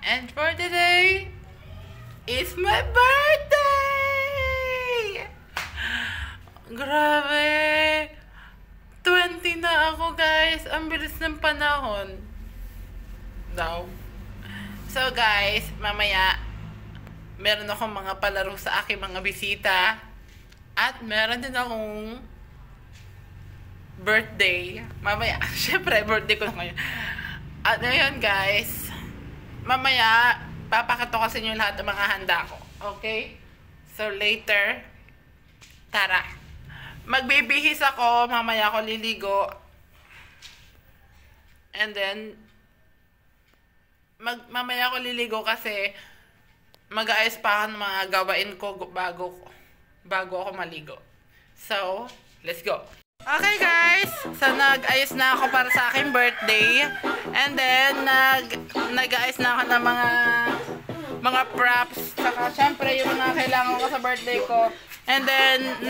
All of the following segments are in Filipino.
And for today, it's my birthday! Grabe! 20 na ako, guys. Ang bilis ng panahon. Daw. So, guys, mamaya, meron akong mga palaro sa aking mga bisita. At meron din akong birthday. Mamaya, syempre, birthday ko na ngayon. At ngayon, guys, mamaya, papakita ko sa inyo lahat ng mga handa ko. Okay? So, later, tara. Magbibihis ako, mamaya ako liligo. And then, mamaya ako liligo kasi mag-aayos pa ako ng mga gawain ko bago ako maligo. So, let's go. Okay guys, so nag-ayos na ako para sa aking birthday. And then, nag-ayos na ako ng mga props. Saka, syempre, yung mga kailangan ko sa birthday ko. And then,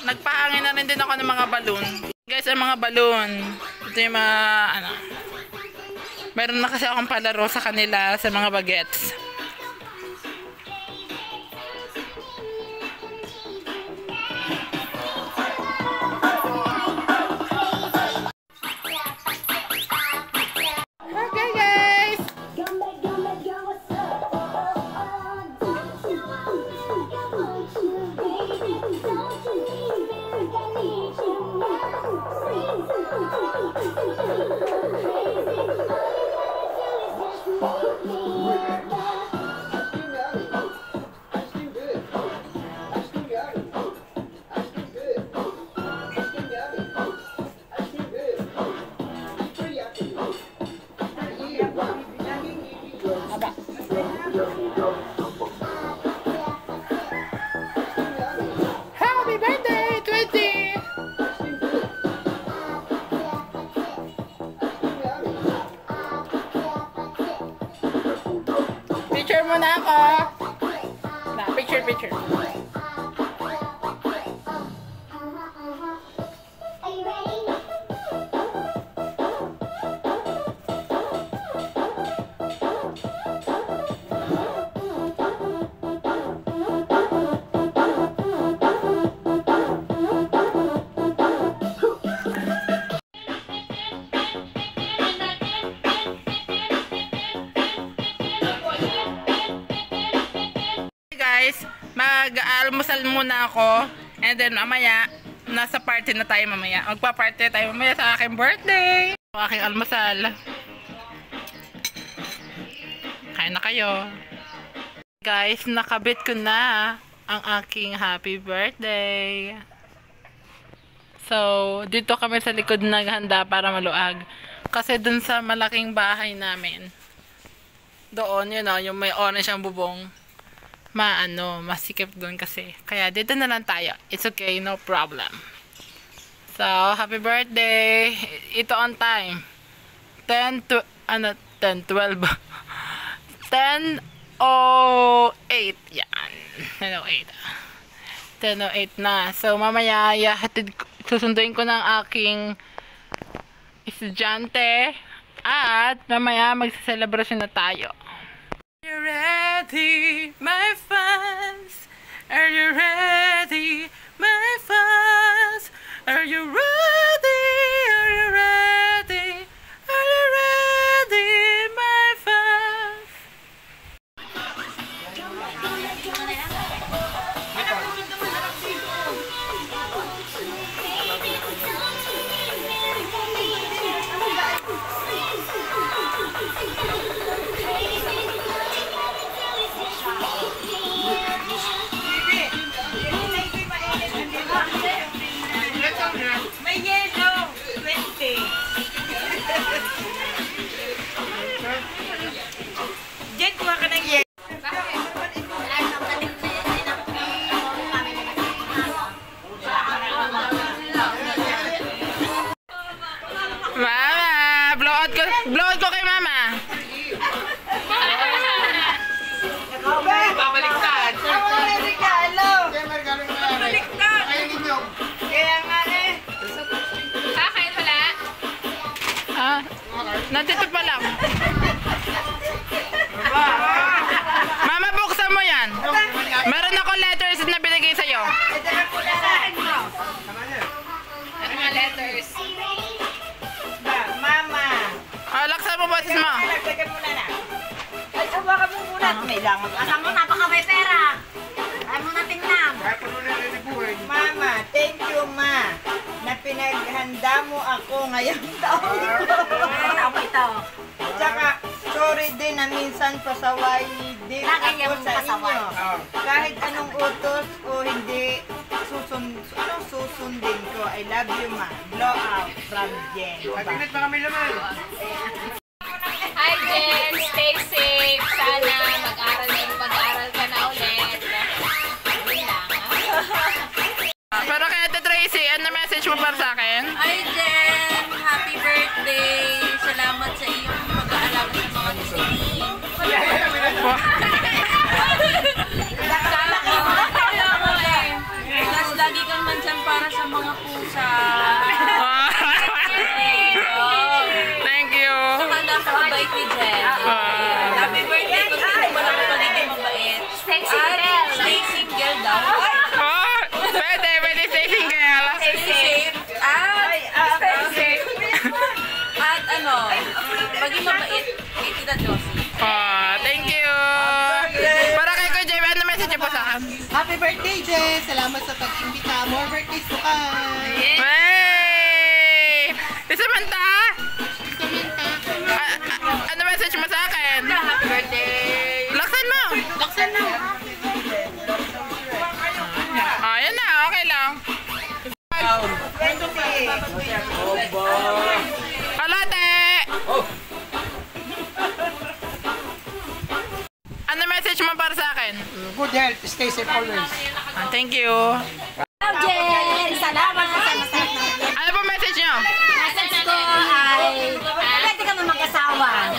nagpahangin na rin din ako ng mga balloon. Guys, ang mga balloon. Ito yung mga, meron na kasi akong palaro sa kanila sa mga bagets. Happy birthday, 20! Picture mo na ako. Picture. Guys, mag-almusal muna ako and then mamaya nasa party na tayo mamaya. Magpa-party tayo mamaya sa aking birthday. Sa aking almusal. Kain na kayo. Guys, nakabit ko na ang aking happy birthday. So, dito kami sa likod naghanda para maluag. Kasi dun sa malaking bahay namin, doon, yung may orange ang bubong, masikip doon kasi. Kaya dito na lang tayo. It's okay, no problem. So, happy birthday. Ito on time. 12. 10:08. Yan. 10:08. 10:08 na. So, mamaya, susunduin ko ng aking estudyante. At, mamaya, magsa-celebration na tayo. Are you ready, my fans? Are you ready, my fans? Are you ready? Are you ready? Are you ready, my fans? Jen, kuha ka ng yen. Mama, blow out ko kay mama. Babaliktad. Babaliktad. Kaya nga eh. Kakain pala. Nandito pa lang. Mama, buksan mo yan. Meron ako letters na binigay sa'yo. Ano nga letters? Mama. Laksan mo boses mo. Lagdagan mo na na. Ay, hawakan mo muna. May langan. Alam mo, napaka may pera. Ayaw mo na tingnan. Mama, thank you, ma. Na pinaghanda mo ako ngayong taon. Ako ito. Tsaka, sorry din na minsan pasaway din Lagi ako yung sa pasaway. inyo. Kahit anong utos o hindi susundin ko. I love you, ma. Blow out from Jen. Hi Jen, stay safe. Sana mag-aral ka na ulit. Yun lang. Pero kaya Ate Tracy, ano message mo para sa akin? Hi Jen! Happy birthday! Salamat sa iyong pag-aalaga sa mga bisikin. Lagi kang mandyan para sa mga pusa. Thank you. Saka napakabait ni Jen. Happy birthday kung sino mo lang pagiging mabait. Stay single. Stay single daw. Pwede stay single. Stay safe. At ano, maging mabait kay Tita Josie. Thank you. Para kay Kuya Jay, ano message niyo po sa akin? Happy birthday, Jess! Salamat sa pag-imbita. More birthdays to come! Hey! Samantha? Ano message mo sa akin? Happy birthday. Laksan mo! Laksan na. Ayan na, okay lang. Alate! Ano message mo para sa akin? Good health. Stay safe always. Thank you. Hello Jen, salamat sa masarap na. Ano po message nyo? Message ko ay pwede ka naman mag-asawa.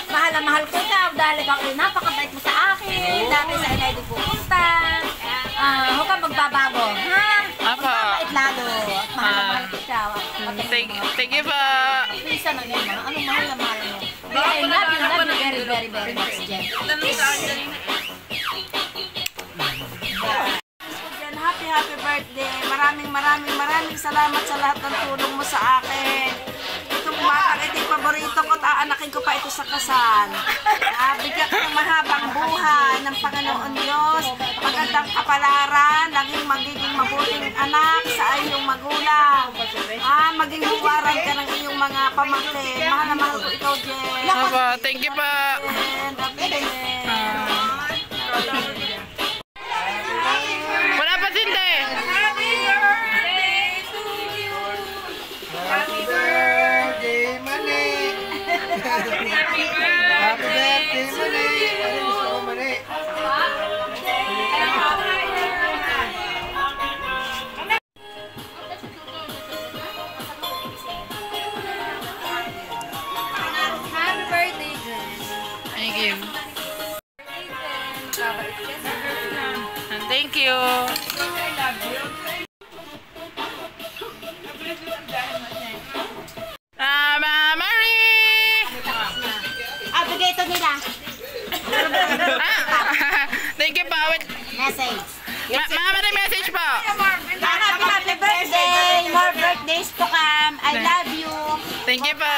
Mahal na mahal ko ikaw dahil ikaw ay napakabait mo sa akin. Dati sa inay di pupunta. Huwag kang magbabago, ha? Apa? Mabait lalo. At mahal na mahal ko ikaw. Thank you po. Minsan ano yun, ano mahal na mahal mo. I love you very, very, very much, Jen. Tanong sa akin. Jen, happy birthday. Maraming salamat sa lahat ng tulong mo sa akin. Itong bata, ito yung paborito ko at aanakin ko pa ito sa kasal. Bigyan ko ng mahabang buhay ng Panginoon Diyos. Magandang kapalaran, magiging mabuting anak sa iyong magulang. Maging huwaran ka ng iyong mga pamangkin. Mahal na mahal ko ikaw, Jen. Apa, thank you po. Jen, happy birthday. Wala pa sindi. Happy birthday, Mani! Happy birthday, Mani! Gusto ko, Mani. Happy birthday, Jen. Thank you. Thank you. Mama Marie! Bigay ito nila. Thank you po. Message. Mama Marie, message po. Happy birthday! More birthdays to come. I love you. Thank you po.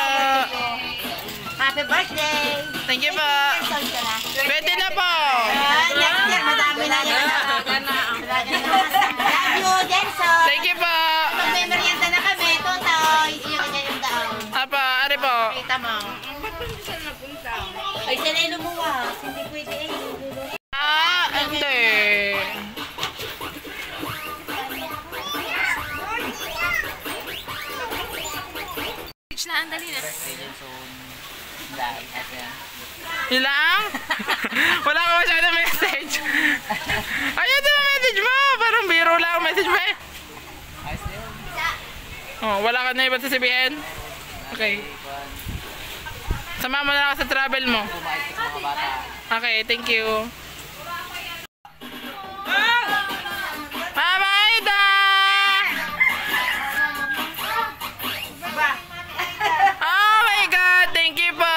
Happy birthday! Thank you po. Sorry ka na. Pwede na po. Next year, madami na yan. Love you, Denson. Thank you po. Pag may merienda na kami, tutoy. Iyon na yung daon. Apa, ari po. Kita mo. Ay, sila yung lumuwas. Hindi pwede eh. Hindi. Na, andali na. Ilang? Wala ka masyado message. Ayun din ang message mo. Parang biro lang ang message mo eh. Oh, wala ka na iba sasabihin? Okay. Sama mo na ako sa travel mo. Okay, thank you. Mama Aida! Oh my God! Thank you po!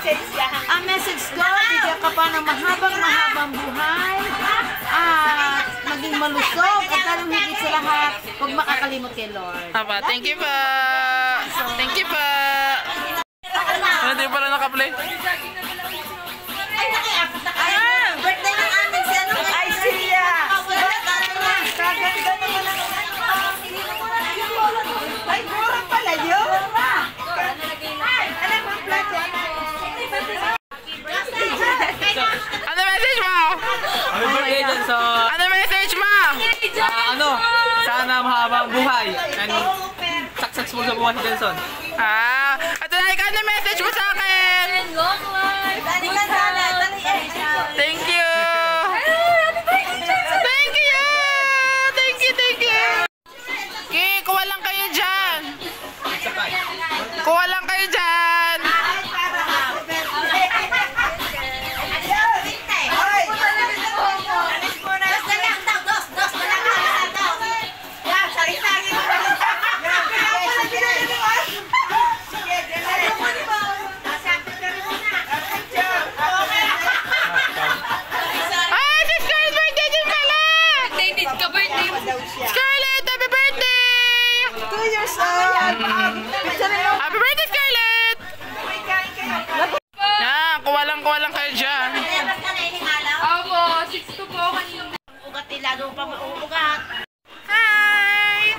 Ang message ko, bigyan ka pa ng mahabang buhay at maging malusog at lalong higit sa lahat, huwag makakalimot kay Lord. Aba, thank you pa. Thank you pa. Ano, di pa rin nakaplay? Ay, birthday ng amin si ano? Ay, siya! Kaganda naman ang ay, mura pala yun! Ano ba plato? Ano message mo? Happy birthday, Jenson! Ano message mo? Sana mahabang buhay and successful sa buhay si Jenson. At ikaw ano message mo sa akin? Long life! Dali ka sana. Thank you! Thank you! Thank you, thank you! Okay, kuha lang kayo dyan! Kuha lang kayo dyan! Ay, si Scarlett birthday din pala! Dated ka birthday mo. Scarlett, happy birthday! 2 years old! Happy birthday, Scarlett! Yan, kuha lang kayo dyan. Opo, 6'2" po ako kanina. Hi!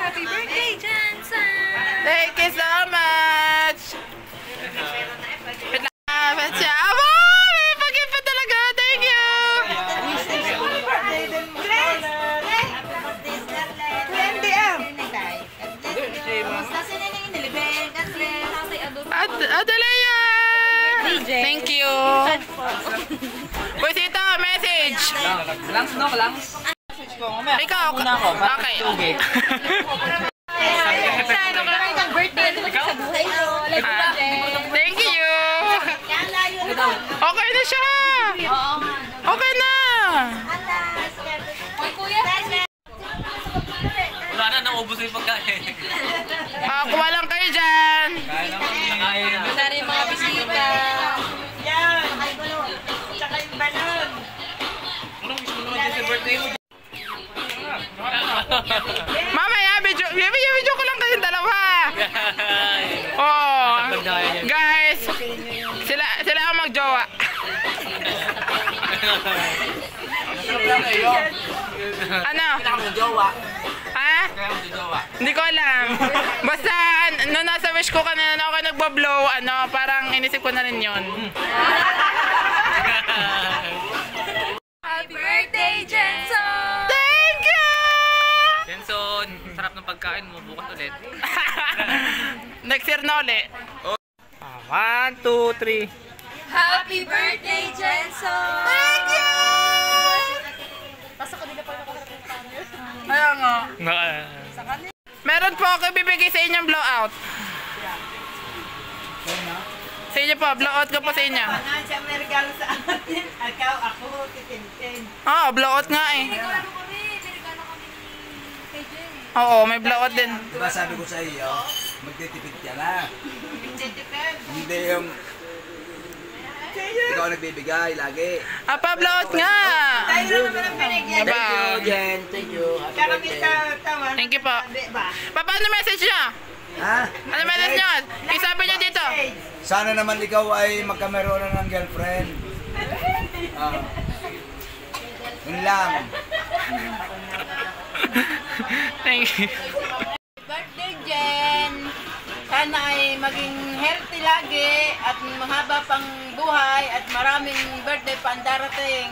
Happy birthday, Jensen! Thank you so much! Wait lang, ba't siya? Aba! May pag-gift pa talaga! Thank you! Adalaya! Thank you! Buisito, message! Langs, no? Langs? Ikaw! Okay. Thank you! Okay na siya! Okay na! Wala na, naubos yung pagkain. Kuha lang kayo dyan! Kaya lang, nangayin na. Sana yung mga bisita. Yan! Tsaka yung balon! Ano, gusto mo naman sa birthday mo? Mamaya, video ko lang kayong dalawa! Oh, guys! Sila ang magjowa. Ano? Ha? Hindi ko alam. Basta, nung nasa wish ko kanina na ako nagbablow, parang inisip ko na rin yun. Happy birthday, Jensen! Thank you! Jenson, sarap ng pagkain mo. Bukas ulit. Next year na uli. 1, 2, 3. Happy birthday, Jensen! Thank you! Kaya nga. Meron po ako ibibigay sa inyong blowout. Sa inyo po, blowout ko po sa inyo. Siya may regalo sa atin. Ikaw, ako, titintin. Oo, blowout nga eh. Oo, may blowout din. Diba sabi ko sa iyo, magtitipid ka na. Hindi yung ikaw nagbibigay lagi. Pa-blowout nga. Tayo naman ang pinigyan. Diba? Jen. Thank you. Kaya kami tawa. Thank you po. Diba? Paano message niya? Ha? Ano message niyo? Isabi niyo dito. Sana naman ikaw ay magkameron ng girlfriend. Yun lang. Thank you. Birthday, Jen! Sana ay maging healthy lagi at mahaba pang buhay at maraming birthday pa ang darating.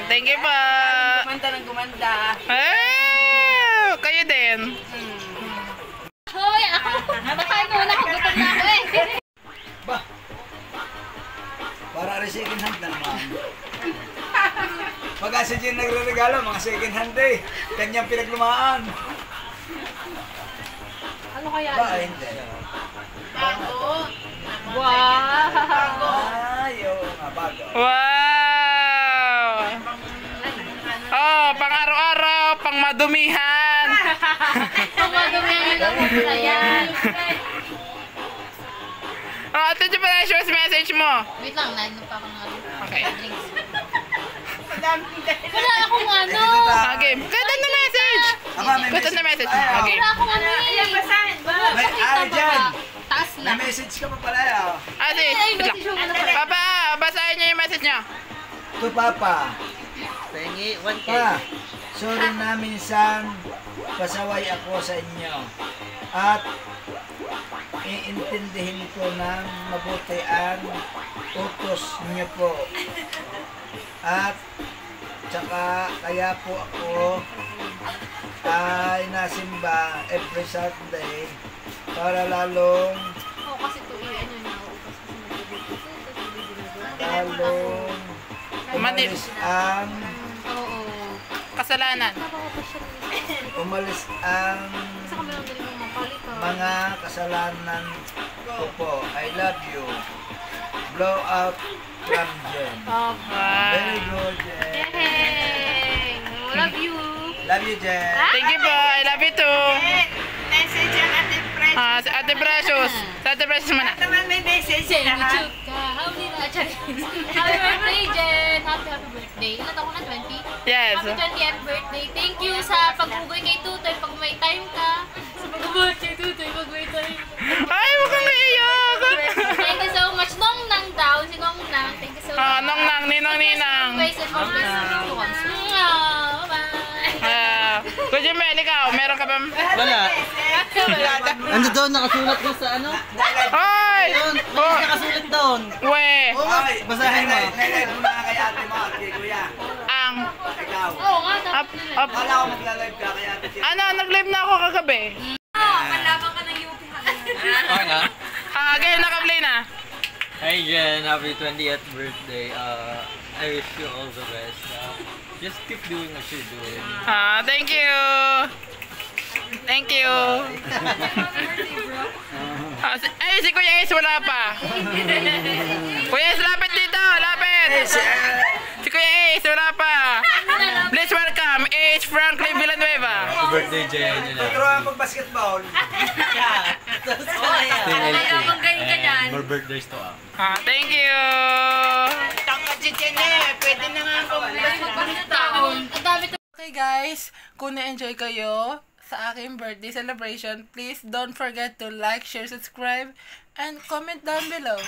Thank you po. Gumanda ng gumanda. Kayo din. Hoy, ako! Bakain mo na, gutom na ako eh. Ba? Para rin second hand na naman. Pag si Jen nagre-regalo, mga second hand eh. Kanyang pinaglumaan. Ano kaya? Ba? Hindi. Ayaw. Bago. Wow! Oh, pang araw-araw, pang madumihan. Pamadumihan yung lamok na yan. Ate Precious, message mo. Wait lang, nainom pa ako ng Okay. drinks. Madaming dahil. Wala akong ano. Okay. Katan na message. Aba, may Katan na message. Okay. Wala akong ano eh. Ayan, basahin ba? May ari dyan. Taas May lang. message ka pa pala Ate, Ay, wait lang. message mo muna. Papa, basahin niyo yung message niyo. To Papa. Pengi, 1K. Pa, sorry na minsan pasaway ako sa inyo. At iintindihin ko ng mabuti ang utos niyo po. At tsaka kaya po ako ay nasimba every Saturday para lalong Oo, kasi ito ano na ako. lalong umalis ang Oo. Kasalanan. umalis ang Sa kabilang galing mo mapalit ha. mga kasalanan ko po. I love you. Blow up from Jen. Papa. Very good, Jen. Yay! Love you. Love you, Jen. Thank you po. I love you too. Message ang Ate Precious. Sa Ate Precious. Sa Ate Precious muna. Naman may message na ha. Happy birthday, Jen! Happy birthday. Ilan ako na? 20? Yes. Happy 20th birthday. Thank you sa pag-ugoy kay Tutoy pag may time ka. Sa pag-ugoy kay Tutoy pag may time. Ay, mukhang naiyak. Thank you so much. Nong Nang daw. Si Nong Nang. Thank you so much. Nong Nang, ninang. Guys, and more blessings to us. Bye! Kuya Mel, ikaw, meron ka ba? Wala. Ano doon, nakasulat doon sa ano? Ay! Doon, Oh, nakasulat doon. we, Ay, Basahin mo. Nag-live mo na kay ate mo at kay kuya. ang, Ikaw. Oo nga, up, dapat up. Wala ko magla-live ka kay ate Jen. Ano, nag-live na ako kagabi. Okay na? Game, naka-play na. Hi Jen, happy 20th birthday. I wish you all the best. Just keep doing what you're doing. Thank you. Thank you. Ay, si Kuya Ace wala pa. Kuya Ace, lapit dito, lapit. Si Kuya Ace wala pa. Please welcome Ace Franklin Villanueva. Happy birthday Jen. Tuturo ang pag-basketball. Stay healthy. And more birthdays to all. Thank you. Tangkad si Jen eh. Pwede na nga akong Ang dami to. Okay guys, kung na-enjoy kayo sa aking birthday celebration, please don't forget to like, share, subscribe, and comment down below.